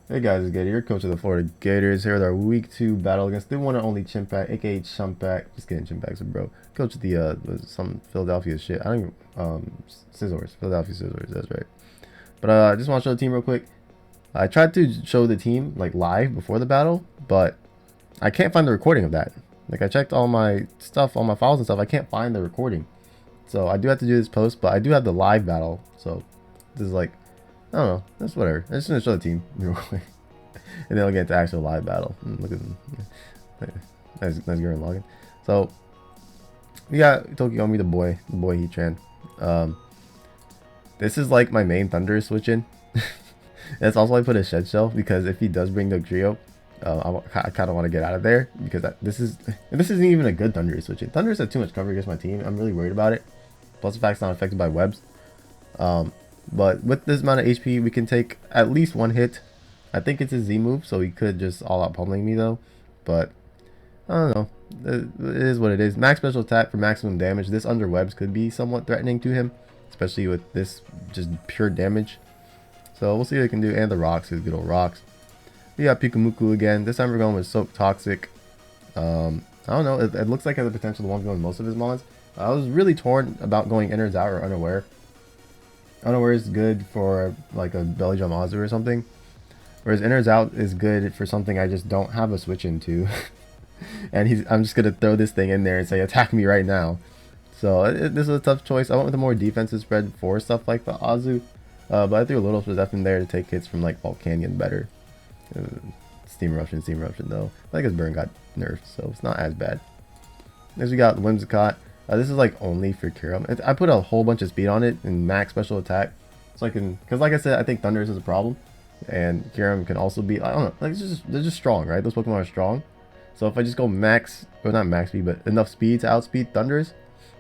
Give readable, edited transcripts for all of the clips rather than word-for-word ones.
Hey guys, it's Gator, your coach of the Florida Gators, here with our week 2 battle against the one and only Chimpack, aka Chumpack. Just kidding, Chimpack's a bro. Coach of the was some Philadelphia shit. I don't even Scizors, Philadelphia Scizors, that's right. But I just want to show the team real quick. I tried to show the team like live before the battle, but I can't find the recording of that. Like I checked all my stuff, all my files and stuff. I can't find the recording, so I do have to do this post. But I do have the live battle, so this is like I don't know. That's whatever. I'm just gonna show the team real quick. And then we'll get into actual live battle. Look at them. Nice girl logging. So we got Tokiomi, the boy Heatran. This is like my main Thunder switch in. That's also why I put a Shed Shell, because if he does bring the trio, I kind of want to get out of there, because this isn't even a good Thunder switch in. Thunders have too much cover against my team. I'm really worried about it. Plus the fact it's not affected by webs. But with this amount of HP, we can take at least one hit. I think it's a Z move, so he could just all out pummeling me though. But I don't know. It is what it is. Max special attack for maximum damage. This under webs could be somewhat threatening to him, especially with this just pure damage. So we'll see what he can do. And the rocks, his good old rocks. We got Pikamuku again. This time we're going with Soak Toxic. I don't know. It looks like it has the potential to one go in most of his mons. I was really torn about going innards out or unaware. Unaware is good for like a belly drum Azu or something. Whereas innards out is good for something I just don't have a switch into. And I'm just going to throw this thing in there and say, attack me right now. So this is a tough choice. I went with a more defensive spread for stuff like the Azu. But I threw a little Possession there to take hits from like Volcanion better. Steam Eruption though. I think his burn got nerfed, so it's not as bad. Next we got Whimsicott. This is like only for Kyurem. I put a whole bunch of speed on it and max special attack. So I can, because like I said, I think Thunders is a problem. And Kyurem can also be, I don't know, like they're just strong, right? Those Pokemon are strong. So if I just go max, or not max speed, but enough speed to outspeed Thunders,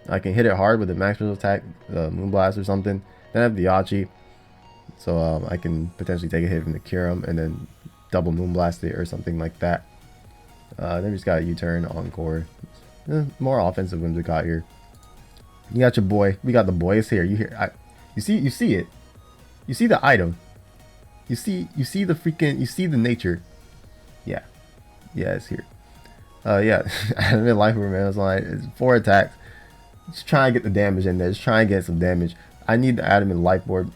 I can hit it hard with a max special attack, Moonblast or something. Then I have the Yachi, so I can potentially take a hit from the Kyurem and then double Moonblast it or something like that. Then we just got a U-turn, Encore. More offensive Whimsicott here. You got your boy. We got the boys here. You hear? You see it. You see the item. You see the freaking, you see the nature. Yeah, it's here. Yeah, I'm in life man. It's like it's 4 attacks. Just try and get the damage in there. Just try and get some damage. I need to add him in life board.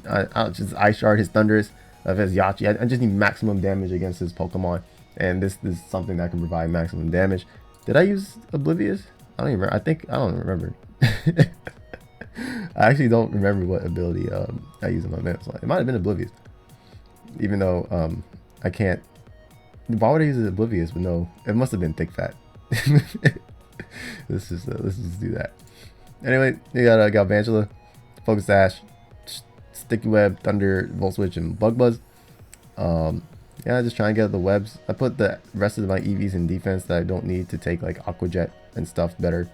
I'll just ice shard his thunders of his Yachi. I just need maximum damage against his Pokemon, and this is something that can provide maximum damage. Did I use Oblivious? I don't even remember. I don't remember. I actually don't remember what ability I used on my man. It might have been Oblivious. Even though I can't. Why would I use Oblivious? But no, it must have been Thick Fat. let's just do that. Anyway, you got Galvantula, Focus Sash, Sticky Web, Thunder, Volt Switch, and Bug Buzz. Yeah, just trying to get the webs. I put the rest of my EVs in defense that I don't need to take like Aqua Jet and stuff better,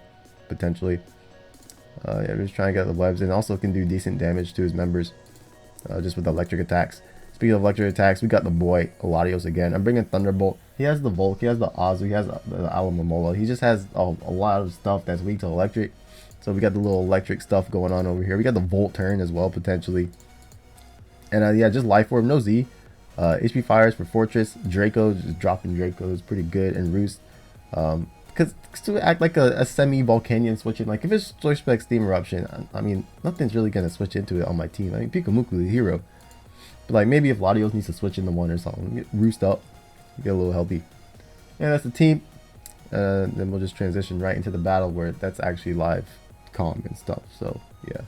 potentially. Yeah, just trying to get the webs, and also can do decent damage to his members, just with electric attacks. Speaking of electric attacks, we got the boy Latios again. I'm bringing Thunderbolt. He has the Volk, he has the Azu, he has the Alamomola. He just has a lot of stuff that's weak to electric. So we got the little electric stuff going on over here. We got the Volt turn as well, potentially. And yeah, just Life Orb, no Z. HP Fires for Fortress. Draco, just dropping Draco is pretty good. And Roost. Because to act like a semi-Volcanion switching, like if it's Switchback Steam Eruption, I mean, nothing's really going to switch into it on my team. I mean, Pikamuku, the hero. But like maybe if Latios needs to switch into one or something, get Roost up, get a little healthy. And that's the team. Then we'll just transition right into the battle where that's actually live calm and stuff. So yeah.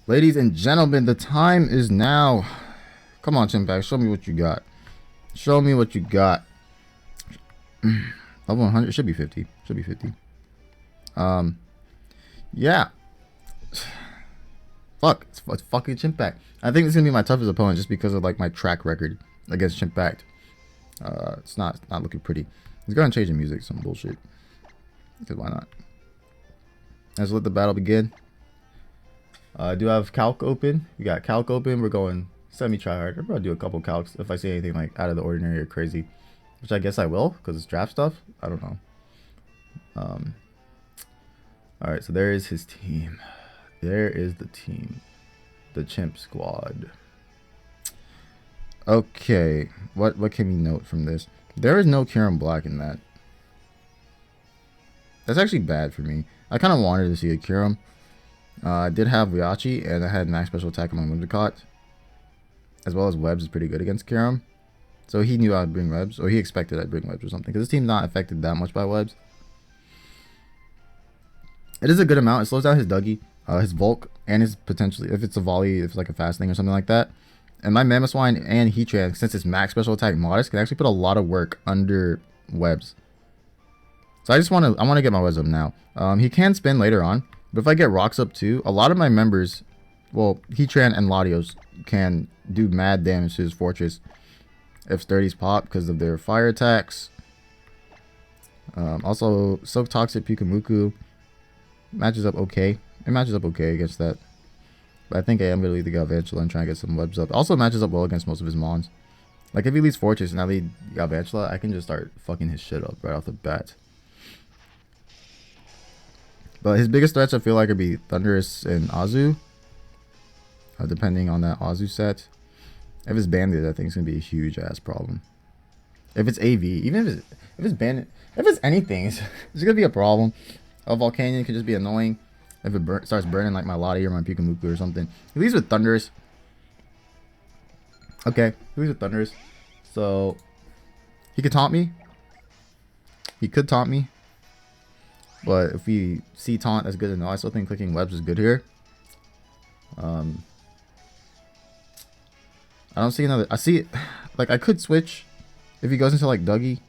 Ladies and gentlemen, the time is now. Come on, Chimpack, show me what you got. Show me what you got. Level 100 should be 50. Should be 50. Yeah. Fuck, it's fucking Chimpack. I think it's gonna be my toughest opponent just because of like my track record against Chimpack. It's not looking pretty. He's gonna change the music, some bullshit. Because why not? Let's let the battle begin. I do have Calc open. We got Calc open. We're going semi-tryhard. I'll probably do a couple calcs if I see anything like out of the ordinary or crazy. Which I guess I will, because it's draft stuff. I don't know. Alright, so there is his team. There is the team. The Chimp Squad. Okay, what can we note from this? There is no Kirim Black in that. That's actually bad for me. I kind of wanted to see a Kirim. I did have Ryachi, and I had max special attack on my Whimsicott. As well as Webs is pretty good against Kirim. So he knew I'd bring Webs, or he expected I'd bring Webs or something. Because this team's not affected that much by Webs. It is a good amount. It slows down his Dougie, his Volk, and his potentially, if it's a volley, if it's like a fast thing or something like that. And my Mamoswine and Heatran, since it's max special attack modest, can actually put a lot of work under Webs. So I want to get my Webs up now. He can spin later on, but if I get Rocks up too, a lot of my members, well, Heatran and Latios can do mad damage to his Fortress if 30s pop because of their fire attacks. Also, Silk Toxic Pikamuku matches up okay. It matches up okay against that. But I think I am going to lead the Galvantula and try and get some Webs up. Also matches up well against most of his Mons. Like if he leads Fortress and I lead Galvantula, I can just start fucking his shit up right off the bat. But his biggest threats I feel like would be Thundurus and Azu. Depending on that Azu set. If it's Bandit, I think it's going to be a huge ass problem. If it's AV, even if it's Bandit, if it's anything, it's going to be a problem. A Volcanion could just be annoying. If it starts burning like my Lottie or my Pikamuku or something. He leads with Thundurus. Okay, he leads with Thundurus. So, he could taunt me. He could taunt me. But if we see taunt, that's good to know. I still think clicking Webs is good here. I don't see another. I see, like I could switch if he goes into like Dougie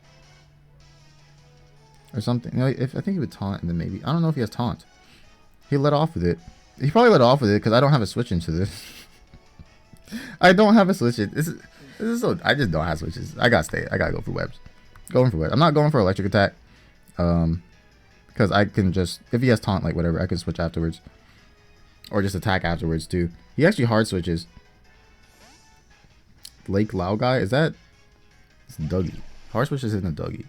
or something. You know, if I think he would taunt and then maybe I don't know if he has taunt. He let off with it. He probably let off with it because I don't have a switch into this. I don't have a switch. This is so. I just don't have switches. I gotta go for Webs. Going for Webs. I'm not going for electric attack. Because I can just, if he has taunt, like whatever, I can switch afterwards. Or just attack afterwards too. He actually hard switches. Lake Lao guy, is that? It's Dougie. Hard switches isn't a Dougie.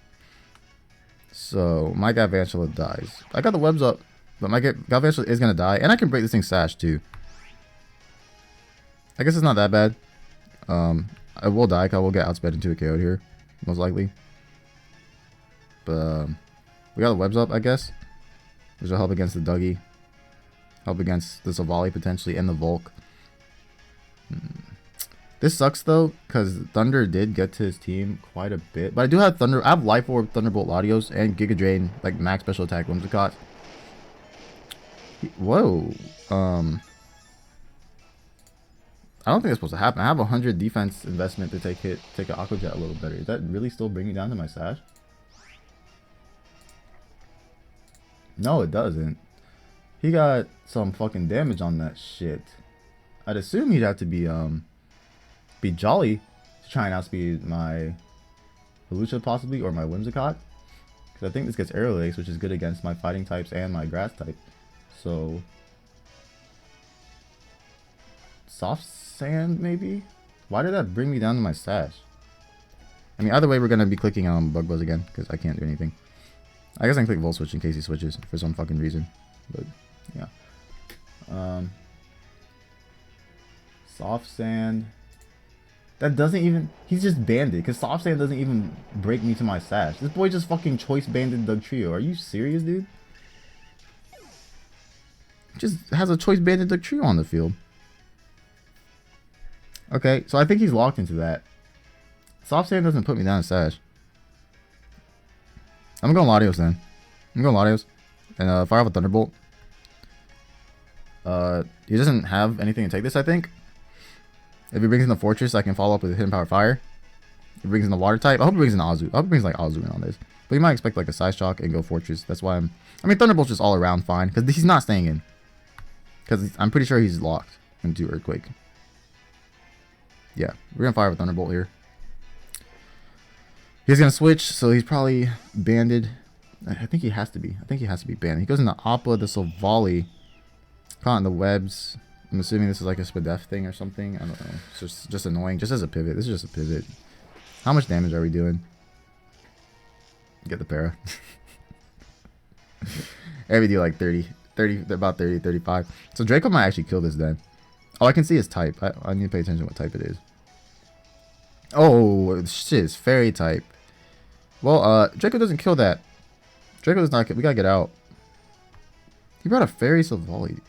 So my Galvantula dies. I got the Webs up, but my Galvantula is gonna die, and I can break this thing's sash too. I guess it's not that bad. I will die, cause I will get outsped into a KO here, most likely. But we got the Webs up, I guess. Which will help against the Dougie. Help against the Savali potentially and the Volk. This sucks though, because Thunder did get to his team quite a bit. But I do have Thunder. I have Life Orb, Thunderbolt Latios, and Giga Drain, like max special attack Whimsicott. Whoa. I don't think that's supposed to happen. I have 100 defense investment to take an Aqua Jet a little better. Is that really still bring me down to my sash? No, it doesn't. He got some fucking damage on that shit. I'd assume he'd have to be Jolly to try and outspeed my Hawlucha possibly, or my Whimsicott. Because I think this gets Aerial Ace, which is good against my fighting types and my grass type. So Soft Sand maybe? Why did that bring me down to my sash? I mean, either way, we're going to be clicking on Bug Buzz again, because I can't do anything. I guess I can click Volt Switch in case he switches for some fucking reason. But, yeah. Soft Sand. That doesn't even... He's just banded, because Soft Sand doesn't even break me to my sash. This boy just fucking choice banded Dugtrio. Are you serious, dude? Just has a choice banded Dugtrio on the field. Okay, so I think he's locked into that. Soft Sand doesn't put me down to sash. I'm going Latios then. I'm going Latios. And fire off a Thunderbolt. He doesn't have anything to take this, I think. If he brings in the Fortress, I can follow up with a Hidden Power Fire. If he brings in the Water type, I hope he brings in Azu. I hope he brings like Azu in on this. But he might expect like a Size Shock and go Fortress. That's why I mean, Thunderbolt's just all around fine. Because he's not staying in. Because I'm pretty sure he's locked into Earthquake. Yeah, we're going to fire with Thunderbolt here. He's going to switch, so he's probably banded. I think he has to be. I think he has to be banded. He goes into Appa, the Silvally. Caught in the Webs. I'm assuming this is like a Spadef thing or something. I don't know. It's just annoying. Just as a pivot. This is just a pivot. How much damage are we doing? Get the para. And we do like 30, about 30, 35. So Draco might actually kill this then. Oh, I can see his type. I need to pay attention to what type it is. Oh, shit, it's fairy type. Well, Draco doesn't kill that. Draco does not kill. We gotta get out. He brought a fairy Savali.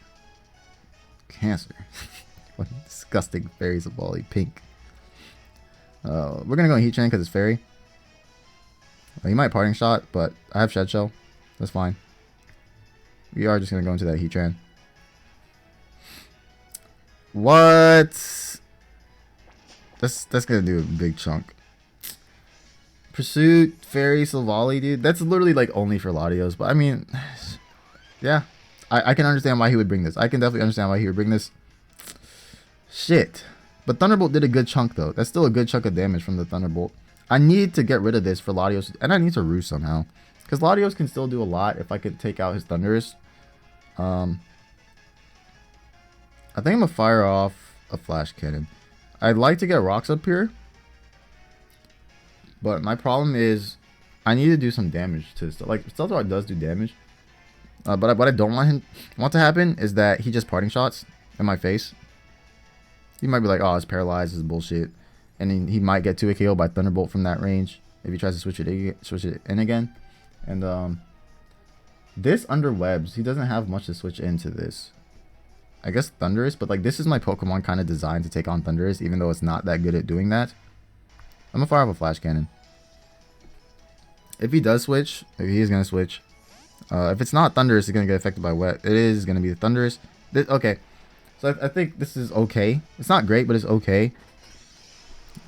Cancer. What disgusting fairy Savali. Pink. We're gonna go in Heat Chain because it's fairy. He might parting shot, but I have Shed Shell. That's fine. We are just gonna go into that Heat Chain. What? That's gonna do a big chunk. Pursuit, Fairy, Silvally, dude. That's literally like only for Latios. But I mean, yeah. I can understand why he would bring this. I can definitely understand why he would bring this. Shit. But Thunderbolt did a good chunk though. That's still a good chunk of damage from the Thunderbolt. I need to get rid of this for Latios. And I need to roost somehow. Because Latios can still do a lot if I could take out his Thunders. I think I'm gonna fire off a Flash Cannon. I'd like to get rocks up here. But my problem is I need to do some damage to this. Like, Stealth Rock does do damage. But what I don't want to happen is that he just parting shots in my face. He might be like, oh, it's paralyzed, this is bullshit. And he might get 2 KO by Thunderbolt from that range if he tries to switch it in again. And this under webs, he doesn't have much to switch into this. I guess Thundurus, but like this is my Pokemon kind of designed to take on Thundurus, even though it's not that good at doing that. I'm gonna fire off a Flash Cannon. If he does switch, if he is gonna switch, if it's not Thundurus, it's gonna get affected by wet. It is gonna be the Thundurus. Okay, so I think this is okay. It's not great, but it's okay.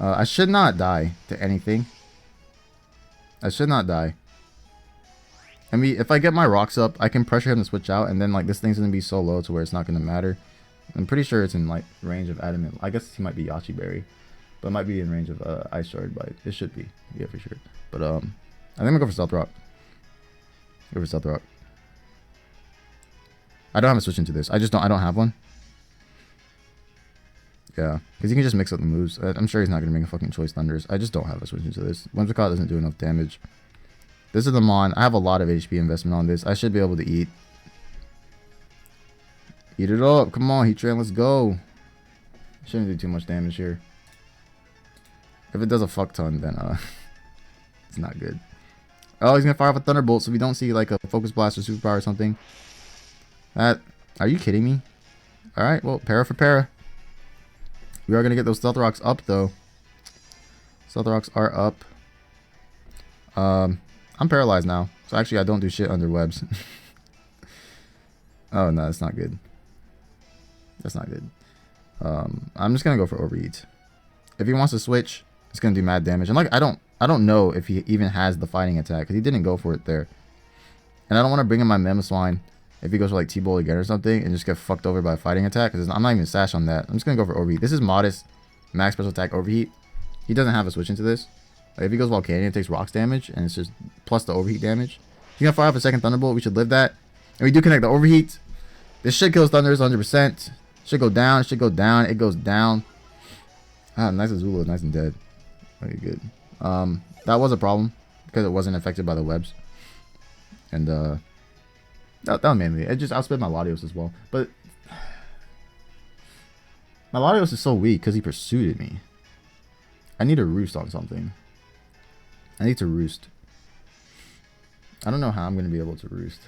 I should not die to anything. I should not die. I mean, if I get my rocks up, I can pressure him to switch out, and then like this thing's gonna be so low to where it's not gonna matter. I'm pretty sure it's in like range of Adamant. I guess he might be Yachi Berry, but it might be in range of Ice Shard. But it should be, yeah, for sure. But I think I'm gonna go for Stealth Rock. Go for Stealth Rock. I don't have a switch into this. I don't have one. Yeah, because he can just mix up the moves. I'm sure he's not gonna make a fucking choice Thunders. I just don't have a switch into this. Whimsicott doesn't do enough damage. This is the Mon. I have a lot of HP investment on this. I should be able to eat. Eat it up. Come on, Heat Train. Let's go. Shouldn't do too much damage here. If it does a fuck ton, then it's not good. Oh, he's gonna fire off a Thunderbolt, so we don't see like a Focus Blast or Superpower or something. Are you kidding me? Alright, well, para for para. We are gonna get those Stealth Rocks up though. Stealth Rocks are up. I'm paralyzed now, so actually I don't do shit under webs. Oh no, that's not good. That's not good. I'm just gonna go for Overheat. If he wants to switch, it's gonna do mad damage. And like I don't know if he even has the fighting attack because he didn't go for it there. And I don't want to bring in my Mamoswine if he goes for like T-Bolt again or something and just get fucked over by a fighting attack because I'm not even sash on that. I'm just gonna go for Overheat. This is modest max special attack Overheat. He doesn't have a switch into this. Like if he goes Volcanion, it takes rocks damage, and it's just plus the Overheat damage. He's gonna fire off a second Thunderbolt. We should live that. And we do connect the Overheat. This shit kills Thunders 100%. Should go down. Should go down. It goes down. Ah, nice Azula is nice and dead. Very good. That was a problem because it wasn't affected by the webs. And that was mainly it. Just outsped my Latios as well. But my Latios is so weak because he pursued me. I need to roost on something. I need to roost. I don't know how I'm going to be able to roost.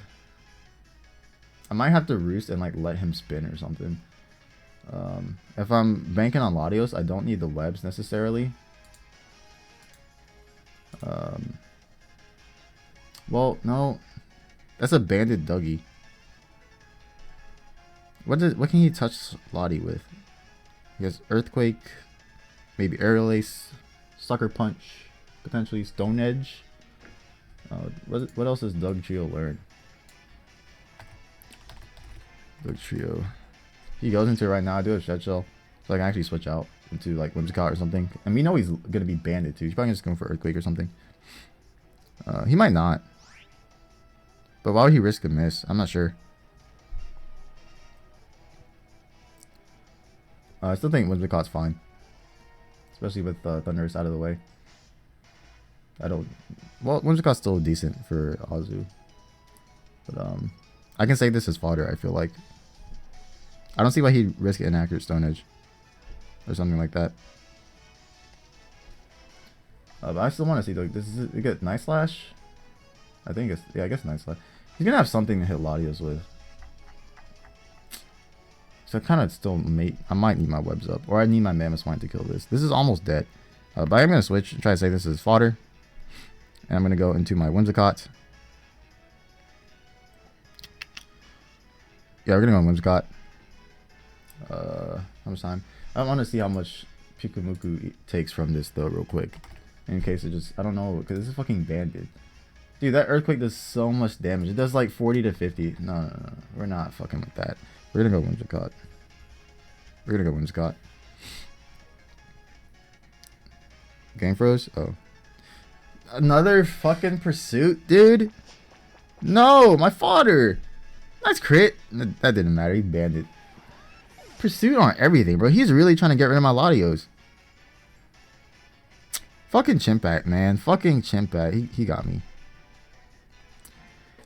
I might have to roost and like let him spin or something. If I'm banking on Latios, I don't need the webs necessarily. Well, no. That's a banded Dougie. What can he touch Lottie with? He has Earthquake, maybe Aerial Ace, Sucker Punch, potentially Stone Edge. What else does Doug Trio learn? Doug Trio. He goes into it right now. I do have Shed Shell, so I can actually switch out into like Whimsicott or something. And we know he's gonna be banded too. He's probably just going for Earthquake or something. He might not. But why would he risk a miss? I'm not sure. I still think Whimsicott's fine. Especially with Thundurus out of the way. Well, Whimsicott's still decent for Azu. But I can say this is fodder, I feel like. I don't see why he'd risk an inaccurate Stone Edge. Or something like that. But I still want to see, like, this is it. You get Night Slash? I think it's, yeah, I guess Night Slash. He's gonna have something to hit Latios with. So I kind of still I might need my webs up. Or I need my Mammoth Swine to kill this. This is almost dead. But I'm gonna switch and try to say this is fodder. And I'm gonna go into my Whimsicott. Yeah, we're gonna go on Whimsicott. How much time? I want to see how much Pikumuku takes from this though, real quick. In case it just, I don't know, because this is fucking banded. Dude, that Earthquake does so much damage. It does like 40 to 50. No. We're not fucking with that. We're gonna go Whimsicott. We're gonna go Whimsicott. Game froze? Oh. Another fucking pursuit, dude? No, my fodder! Nice crit. That didn't matter. He banned it. Pursuit on everything, bro. He's really trying to get rid of my Latios. Fucking Chimpat, man. Fucking Chimpat. He got me.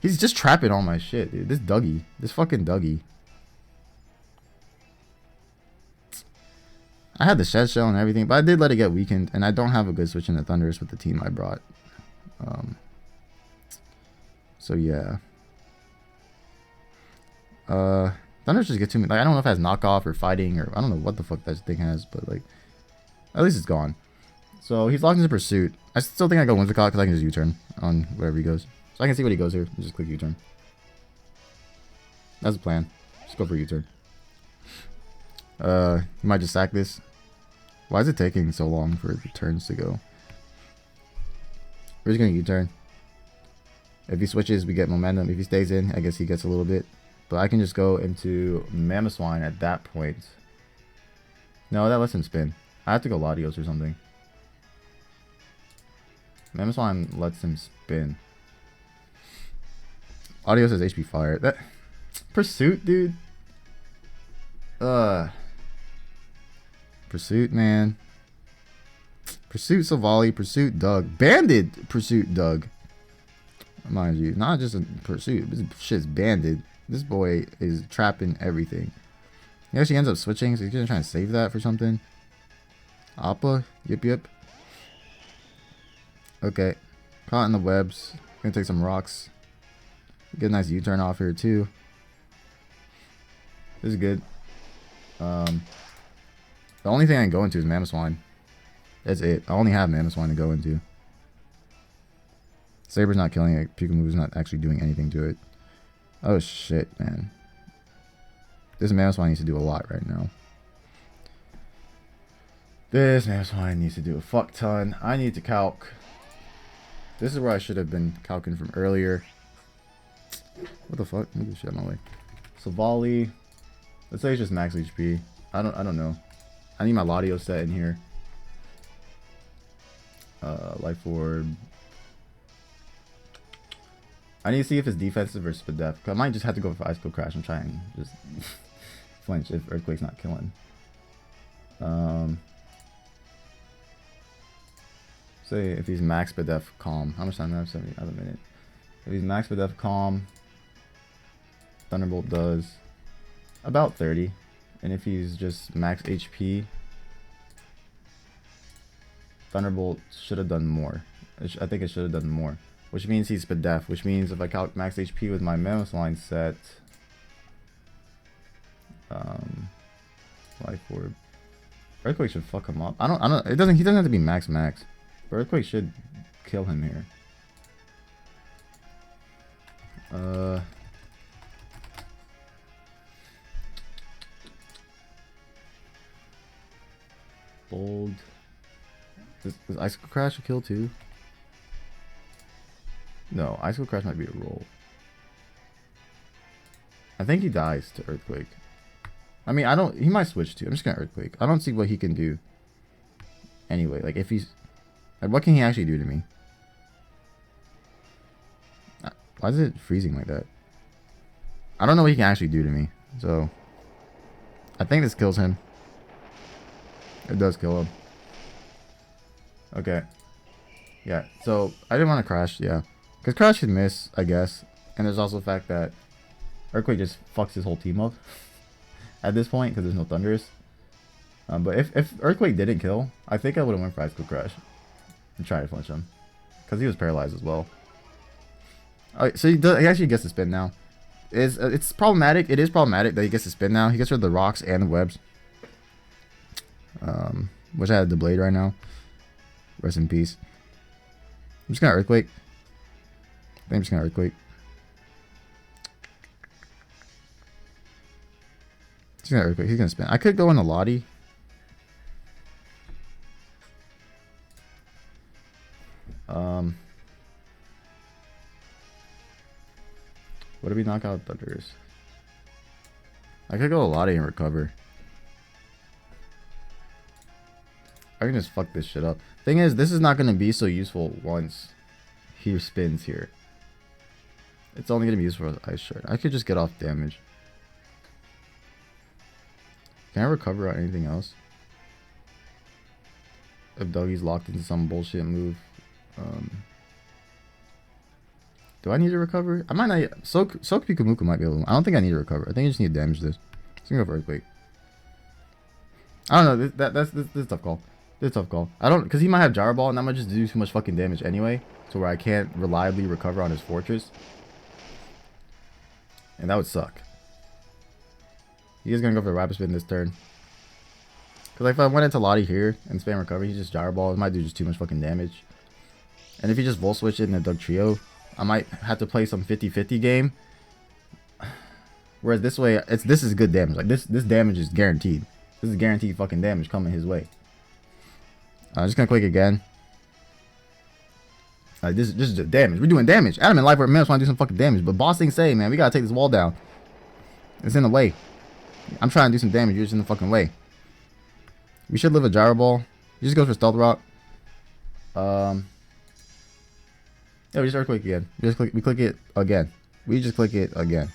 He's just trapping all my shit, dude. This Dougie. This fucking Dougie. I had the Shed Shell and everything, but I did let it get weakened, and I don't have a good switch into Thundurus with the team I brought. So yeah. Thundurus just gets to me. Like, I don't know if it has knockoff or fighting, or I don't know what the fuck that thing has, but like, at least it's gone. So he's locked into Pursuit. I still think I go Whimsicott because I can just U-turn on wherever he goes. So I can see what he goes here. Just click U-turn. That's the plan. Just go for U-turn. He might just sack this. Why is it taking so long for the turns to go? We're just gonna U-turn. If he switches, we get momentum. If he stays in, I guess he gets a little bit. But I can just go into Mammoth Swine at that point. No, that lets him spin. I have to go Latios or something. Mammoth Swine lets him spin. Latios has HP Fire. That Pursuit, dude. Pursuit, man. Pursuit Savali, Pursuit Doug. Banded Pursuit Doug. Mind you, not just a Pursuit. This shit's banded. This boy is trapping everything. He actually ends up switching, so he's gonna try and save that for something. Appa? Yip. Okay. Caught in the webs. Gonna take some rocks. Get a nice U-turn off here too. This is good. The only thing I can go into is Mammoth Swine. That's it. I only have Mammoth Swine to go into. Saber's not killing it. Pikamu's not actually doing anything to it. Oh shit, man. This Mammoth Swine needs to do a lot right now. This Mammoth Swine needs to do a fuck ton. I need to calc. This is where I should have been calcing from earlier. What the fuck? Move this shit out of my way. Savali. Let's say it's just max HP. I don't know. I need my Latios set in here. Life Orb. I need to see if it's defensive or Spadef. I might just have to go for Icicle Crash and try and just flinch if Earthquake's not killing. Say if he's max Spadef Calm. How much time do I have? 70. I have a minute. If he's max Spadef Calm, Thunderbolt does about 30. And if he's just max HP, Thunderbolt should have done more. I think it should have done more. Which means he's Spadef. Which means if I calc max HP with my Mammoth Swine set, Life Orb, Earthquake should fuck him up. I don't. He doesn't have to be max. But Earthquake should kill him here. Bold. Does Icicle Crash a kill too? No, Icicle Crash might be a roll. I think he dies to Earthquake. I mean, he might switch to. I'm just gonna Earthquake. I don't see what he can do. Anyway, like if he's, like what can he actually do to me? Why is it freezing like that? I don't know what he can actually do to me. So, I think this kills him. It does kill him. Okay. Yeah, so I didn't want to Crash, yeah. Because Crash can miss, I guess. And there's also the fact that Earthquake just fucks his whole team up at this point because there's no Thundurus. But if Earthquake didn't kill, I think I would have went for Icicle Crash. try to flinch him. Because he was paralyzed as well. Alright, so he actually gets to spin now. It's problematic. It is problematic that he gets to spin now. He gets rid of the rocks and the webs. Wish I had the blade right now. Rest in peace. I'm just gonna earthquake. I think I'm just gonna earthquake. He's gonna earthquake. He's gonna spin. I could go in a Lottie. What did we knock out Thunders? I could go a Lottie and recover. I can just fuck this shit up. Thing is, this is not going to be so useful once he spins here. It's only going to be useful for the Ice Shard. I could just get off damage. Can I recover on anything else? If Dougie's locked into some bullshit move. Do I need to recover? I might not. Soak Pikamuku might be able to. I don't think I need to recover. I think I just need to damage this. Just gonna go for Earthquake. I don't know. This is a tough call. This is a tough call. I don't, because he might have Gyro Ball and that might just do too much fucking damage anyway, to where I can't reliably recover on his Fortress. And that would suck. He is gonna go for the Rapid Spin this turn. Because if I went into Lottie here and spam recovery, he's just Gyro Ball. It might do just too much fucking damage. And if he just Volt Switch it in a Doug Trio, I might have to play some 50-50 game. Whereas this way, this is good damage. Like this damage is guaranteed. This is guaranteed fucking damage coming his way. I'm just gonna click again. This is just damage. We're doing damage. Adam and Life Work Minutes want to do some fucking damage, but boss things say, man, we gotta take this wall down. It's in the way. I'm trying to do some damage. You're just in the fucking way. We should live a Gyro Ball. He just goes for Stealth Rock. Yeah, we just Earthquake again. We click it again. We just click it again.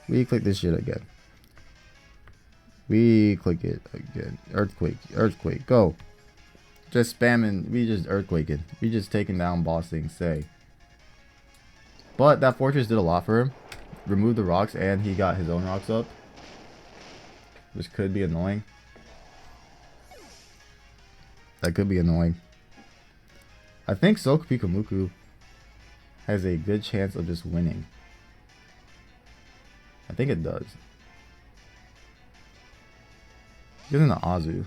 We click this shit again. We click it again. Earthquake, go. Just spamming. We just Earthquaking. We just taking down boss things say. But that Fortress did a lot for him. Removed the rocks and he got his own rocks up, which could be annoying. That could be annoying. I think Soak Pikamuku has a good chance of just winning. I think it does. He's in the Azu.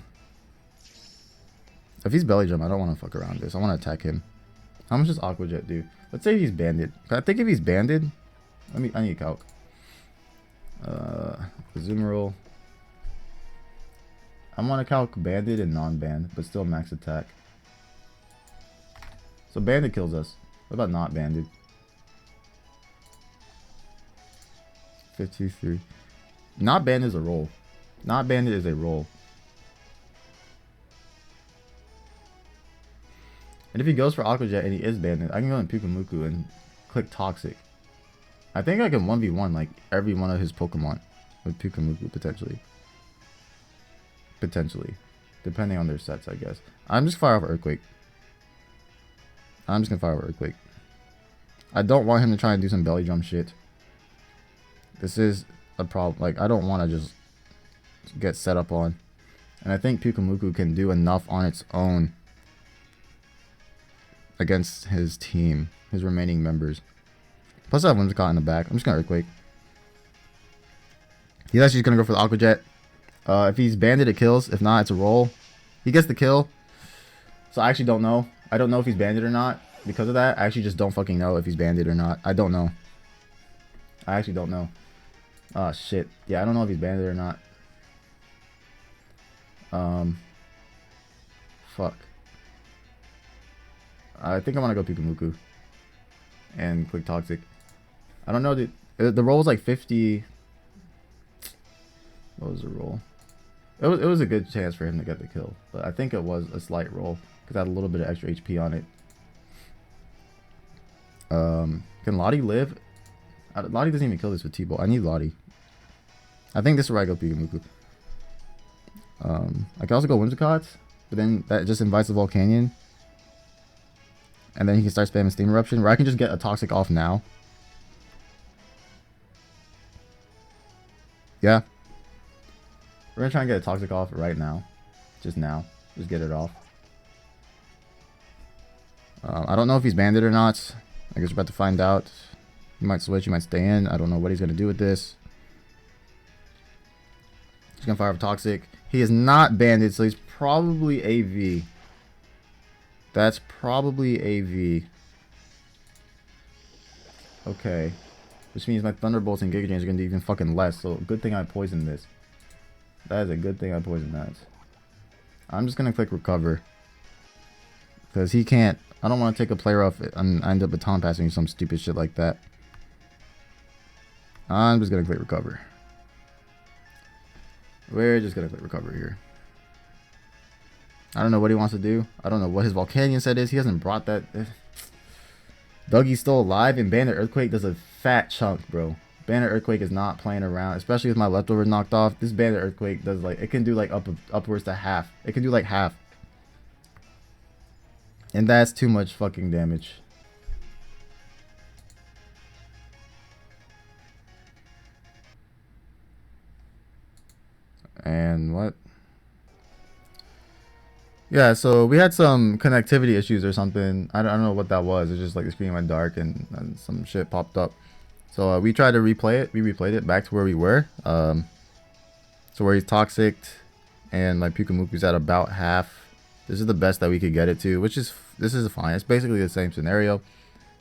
If he's Belly Drum, I don't want to fuck around this. I want to attack him. How much does Aqua Jet do? Let's say he's banded. I think if he's banded, I need calc. Azumarill. I want to calc banded and non-banned, but still max attack. So banded kills us. What about not banded? 53. Not banded is a roll. Not banded is a roll. And if he goes for Aqua Jet and he is banded, I can go in Pikamuku and click Toxic. I think I can 1v1 like every one of his Pokemon with Pikamuku potentially. Potentially. Depending on their sets, I guess. I'm just fire off Earthquake. I'm just gonna fire off Earthquake. I don't want him to try and do some belly drum shit. This is a problem. Like, I don't want to just get set up on. And I think Pikamuku can do enough on its own against his team, his remaining members. Plus I have Whimsicott in the back. I'm just gonna Earthquake. He's actually just gonna go for the Aqua Jet. If he's banded, it kills. If not, it's a roll. He gets the kill. So I actually don't know. I don't know if he's banded or not. Because of that, I actually just don't fucking know if he's banded or not. I don't know. I actually don't know. Oh shit. Yeah, I don't know if he's banded or not. Fuck. I think I want to go Pikamuku and click Toxic. I don't know. The roll was like 50. What was the roll? It was a good chance for him to get the kill, but I think it was a slight roll because I had a little bit of extra HP on it. Can Lottie live? Lottie doesn't even kill this with T-Bolt. I need Lottie. I think this is where I go Pikamuku. I can also go Whimsicott, but then that just invites the Volcanion. And then he can start spamming Steam Eruption, where I can just get a Toxic off now. Yeah. We're gonna try and get a Toxic off right now. Just now. Just get it off. I don't know if he's banded or not. I guess we're about to find out. He might switch, he might stay in. I don't know what he's going to do with this. He's going to fire up Toxic. He is not banded, so he's probably AV. That's probably AV. Okay. Which means my Thunderbolts and Giga Drains are going to do even fucking less. So good thing I poisoned this. That is a good thing I poisoned that. I'm just going to click recover. Because he can't. I don't want to take a player off and end up baton passing some stupid shit like that. I'm just going to click recover. We're just going to click recover here. I don't know what he wants to do. I don't know what his Volcanion set is. He hasn't brought that. Dougie's still alive, and Bandit Earthquake does a fat chunk, bro. Bandit Earthquake is not playing around, especially with my leftovers knocked off. This Bandit Earthquake does like, it can do like upwards to half. It can do like half. And that's too much fucking damage. And what? Yeah, so we had some connectivity issues or something. I don't know what that was. It's just like the screen went dark and some shit popped up. So we tried to replay it. We replayed it back to where we were. So where he's Toxic and my Pyukumuku's at about half. This is the best that we could get it to, which is, this is fine. It's basically the same scenario.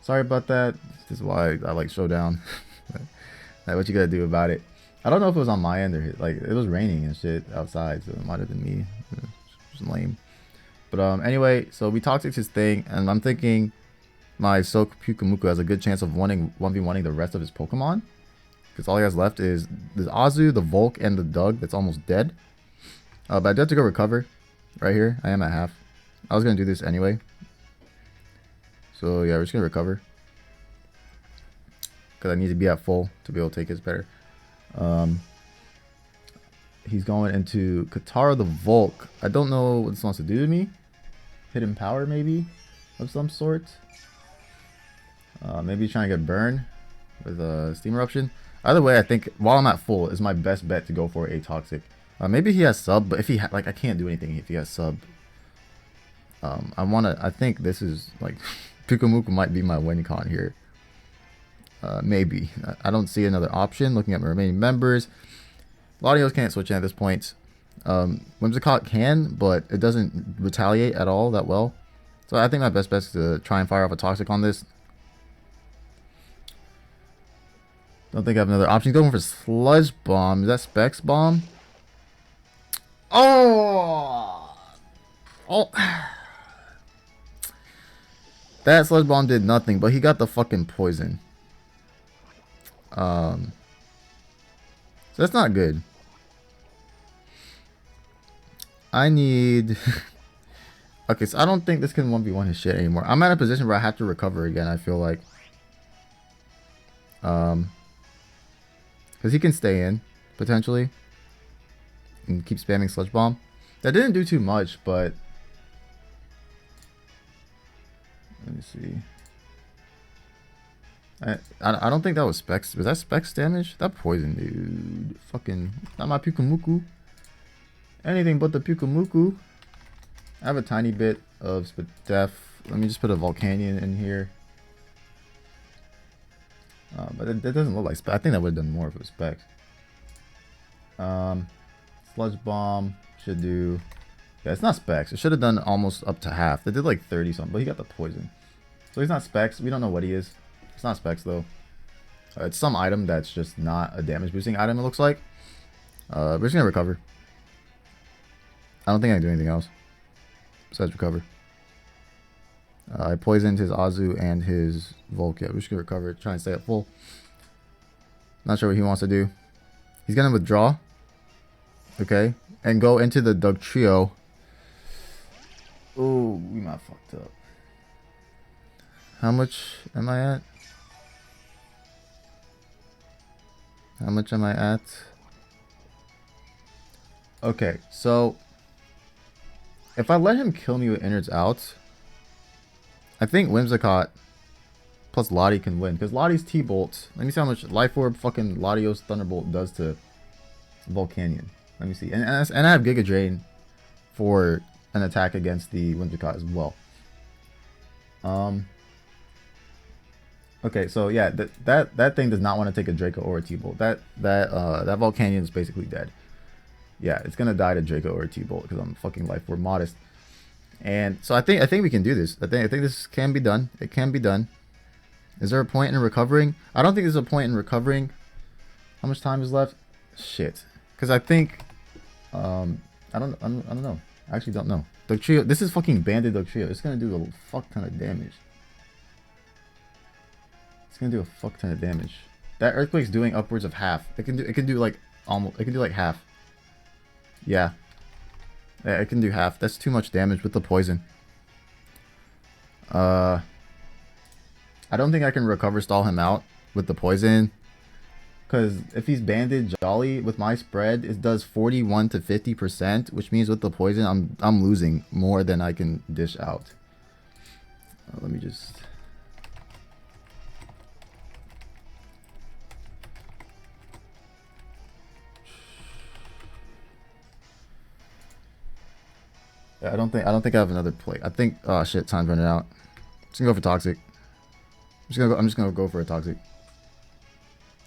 Sorry about that. This is why I like Showdown. Like, what you gotta do about it? I don't know if it was on my end or like it was raining and shit outside, so it might have been me. It's lame. But anyway, so we Toxic his thing, and I'm thinking my Soak Pyukumuku has a good chance of winning 1v1ing the rest of his Pokemon. Because all he has left is the Azu, the Volk, and the Doug that's almost dead. But I do have to go recover. Right here, I am at half. I was going to do this anyway. So yeah, we're just going to recover. Because I need to be at full to be able to take his better. He's going into Katara the Volk. I don't know what this wants to do to me. Hidden power maybe of some sort. Maybe trying to get burned with a Steam Eruption. Either way, I think while I'm at full is my best bet to go for a Toxic. Maybe he has sub, but if he like, I can't do anything if he has sub. I think this is like Pyukumuku might be my win con here. Maybe. I don't see another option looking at my remaining members. Latios can't switch in at this point. Whimsicott can, but it doesn't retaliate at all that well. So I think my best bet is to try and fire off a Toxic on this. Don't think I have another option. He's going for Sludge Bomb. Is that Specs Bomb? Oh! Oh! That Sludge Bomb did nothing, but he got the fucking poison. So that's not good. I need... Okay, so I don't think this can 1v1 his shit anymore. I'm at a position where I have to recover again, I feel like. Because he can stay in, potentially. And keep spamming Sludge Bomb. That didn't do too much, but... Let me see. I don't think that was Specs. Was that Specs damage? That poison, dude. Fucking... Not my Pyukumuku. Anything but the Pyukumuku. I have a tiny bit of Def. Let me just put a Volcanion in here. But it doesn't look like Specs. I think that would have done more if it was Specs. Sludge Bomb should do... Yeah, it's not Specs. It should have done almost up to half. It did like 30 something, but he got the poison. So he's not Specs. We don't know what he is. It's not Specs though. It's some item that's just not a damage boosting item, it looks like. We're just gonna recover. I don't think I can do anything else besides recover. I poisoned his Azu and his Volk. Yeah, we're just gonna recover. Try and stay at full. Not sure what he wants to do. He's gonna withdraw. Okay. And go into the Doug Trio. Oh, we might fucked up. How much am I at? How much am I at? Okay, so if I let him kill me with innards out, I think Whimsicott plus Lottie can win. Because Lottie's T-Bolt, let me see how much Life Orb fucking Latios Thunderbolt does to Volcanion. Let me see. And I have Giga Drain for an attack against the Whimsicott as well. Okay, so yeah, that thing does not want to take a Draco or a T-Bolt. That Volcanion is basically dead. Yeah, it's gonna die to Draco or a T-Bolt because I'm fucking life form modest. And so I think we can do this. I think this can be done. It can be done. Is there a point in recovering? I don't think there's a point in recovering. How much time is left? Shit. Because I think I don't know. I actually don't know. Dugtrio, this is fucking banded Dugtrio. It's gonna do a fuck ton of damage. It's gonna do a fuck ton of damage. That Earthquake's doing upwards of half. It can do like almost, it can do like half. Yeah. Yeah, it can do half. That's too much damage with the poison. I don't think I can recover stall him out with the poison. Because if he's banded Jolly with my spread, it does 41 to 50%, which means with the poison, I'm losing more than I can dish out. Let me just... Yeah, I don't think I have another play. I think, oh shit, time's running out. Just gonna go for toxic. I'm just gonna go for a toxic.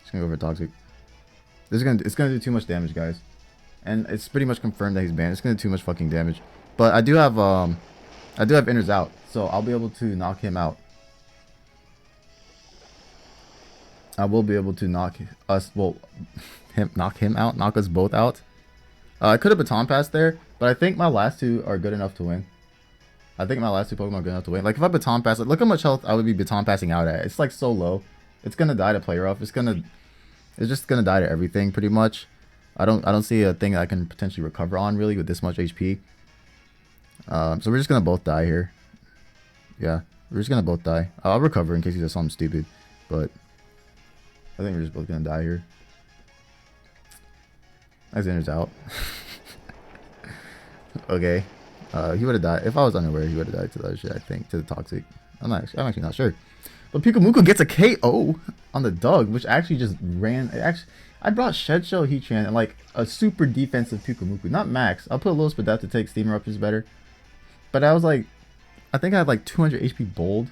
Just gonna go for a toxic. It's gonna do too much damage, guys. And it's pretty much confirmed that he's banned. It's gonna do too much fucking damage. But I do have inners out, so I'll be able to knock him out. I will be able to knock us, well, knock him out, knock us both out. I could have baton passed there, but I think my last two are good enough to win. I think my last two Pokemon are good enough to win. Like if I baton pass, look how much health I would be baton passing out at. It's like so low. It's gonna die to play rough. It's just gonna die to everything pretty much. I don't see a thing that I can potentially recover on really with this much HP. So we're just gonna both die here. Yeah, we're just gonna both die. I'll recover in case he does something stupid, but I think we're just both gonna die here. Alexander's out. Okay. He would have died. If I was unaware, he would have died to the other shit, I think. To the toxic. I'm actually not sure. But Pikamuku gets a KO on the Doug, which actually just ran. I brought Shed Shell, Heatran, and like a super defensive Pikamuku. Not max. I'll put a little Spadef to take Steam Eruptions better. But I was like, I think I had like 200 HP bold.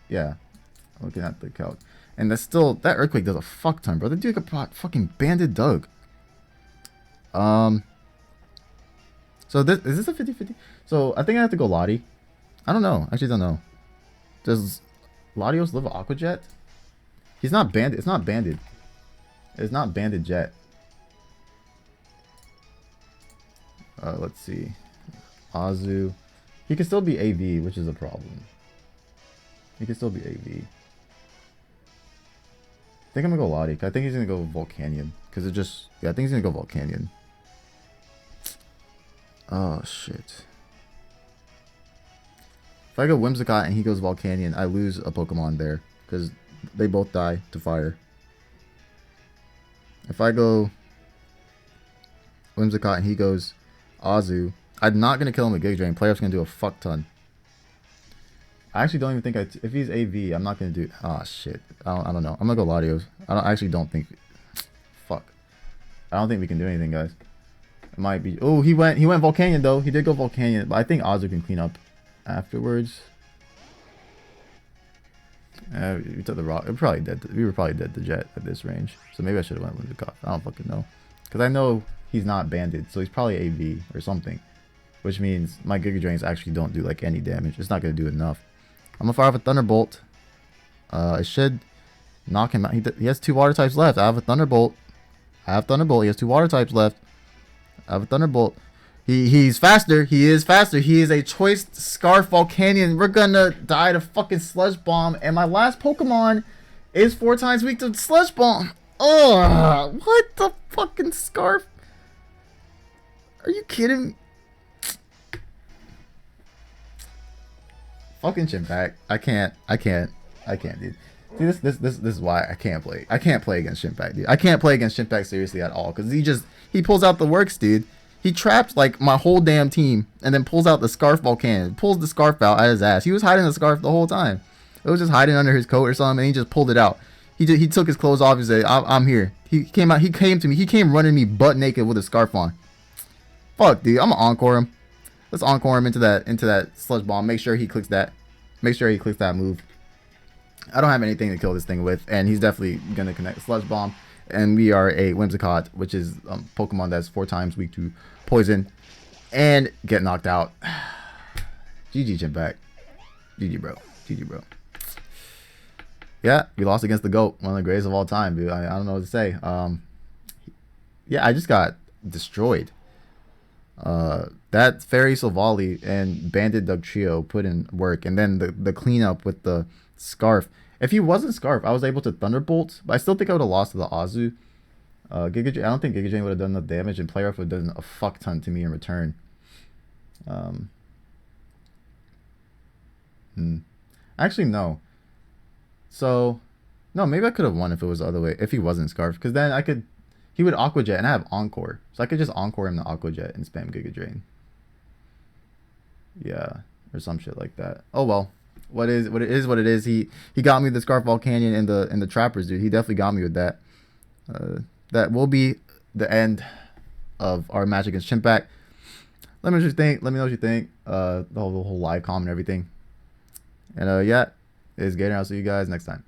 Yeah. Looking at the couch. And that's still, that Earthquake does a fuck ton, bro. The dude got fucking banded Doug. So this is this a 50-50? So I think I have to go Lottie. I don't know. Actually don't know. Does Latios live with Aqua Jet? He's not banded. It's not banded. It's not banded Jet. Let's see. Azu. He could still be AV, which is a problem. He could still be AV. I think I'm gonna go Lottie. I think he's gonna go Volcanion. Cause it just, yeah, I think he's gonna go Volcanion. Oh shit. If I go Whimsicott and he goes Volcanion, I lose a Pokemon there. Because they both die to fire. If I go Whimsicott and he goes Azu, I'm not going to kill him with Giga Drain. Playoff's going to do a fuck ton. I actually don't even think if he's AV, I'm not going to do... Ah, shit. I don't know. I'm going to go Latios. I actually don't think... Fuck. I don't think we can do anything, guys. It might be... Oh, he went Volcanion, though. He did go Volcanion. But I think Azu can clean up afterwards. We took the rock. We were probably dead to Jet at this range. So maybe I should have went with the Cough. I don't fucking know. Because I know he's not banded. So he's probably AV or something. Which means my Giga Drains actually don't do like any damage. It's not going to do enough. I'm going to fire off a Thunderbolt. It should knock him out. He has 2 water types left. I have a Thunderbolt. I have Thunderbolt. He has 2 water types left. I have a Thunderbolt. He's faster. He is faster. He is a choice Scarf Volcanion. We're gonna die to fucking Sludge Bomb. And my last Pokemon is 4 times weak to Sludge Bomb. Ugh. What the fucking Scarf? Are you kidding me? Fucking Chimpact. I can't, dude. See, this is why I can't play. I can't play against Chimpact, dude. I can't play against Chimpact seriously at all. Because he pulls out the works, dude. He trapped like my whole damn team and then pulls out the Scarf Volcanion. Pulls the Scarf out at his ass. He was hiding the Scarf the whole time. It was just hiding under his coat or something, and he just pulled it out. He took his clothes off and said, I'm here. He came to me. He came running me butt naked with a scarf on. Fuck, dude. I'm gonna encore him. Let's encore him into that Sludge Bomb. Make sure he clicks that. make sure he clicks that move. I don't have anything to kill this thing with, and he's definitely going to connect Sludge Bomb. And we are a Whimsicott, which is Pokemon that's 4 times weak to poison, and get knocked out. GG, Chimpact. GG, bro. GG, bro. Yeah, we lost against the GOAT, one of the greatest of all time, dude. I don't know what to say. Yeah, I just got destroyed. That Fairy Silvally and Bandit Dugtrio put in work, and then the cleanup with the Scarf. If he wasn't Scarf, I was able to Thunderbolt, but I still think I would have lost to the Azu. Giga Drain, I don't think Giga Drain would have done enough damage, and Player Off would have done a fuck ton to me in return. Actually, no. So, no, maybe I could have won if it was the other way, if he wasn't Scarf, because then he would Aqua Jet, and I have Encore, so I could just Encore him the Aqua Jet and spam Giga Drain. Yeah, or some shit like that. Oh well. What it is. He got me the Scarf Volcanion and the Trappers, dude. He definitely got me with that. That will be the end of our match against Chimpact. Let me know what you think. The whole live comment and everything. And yeah, it's Gator. I'll see you guys next time.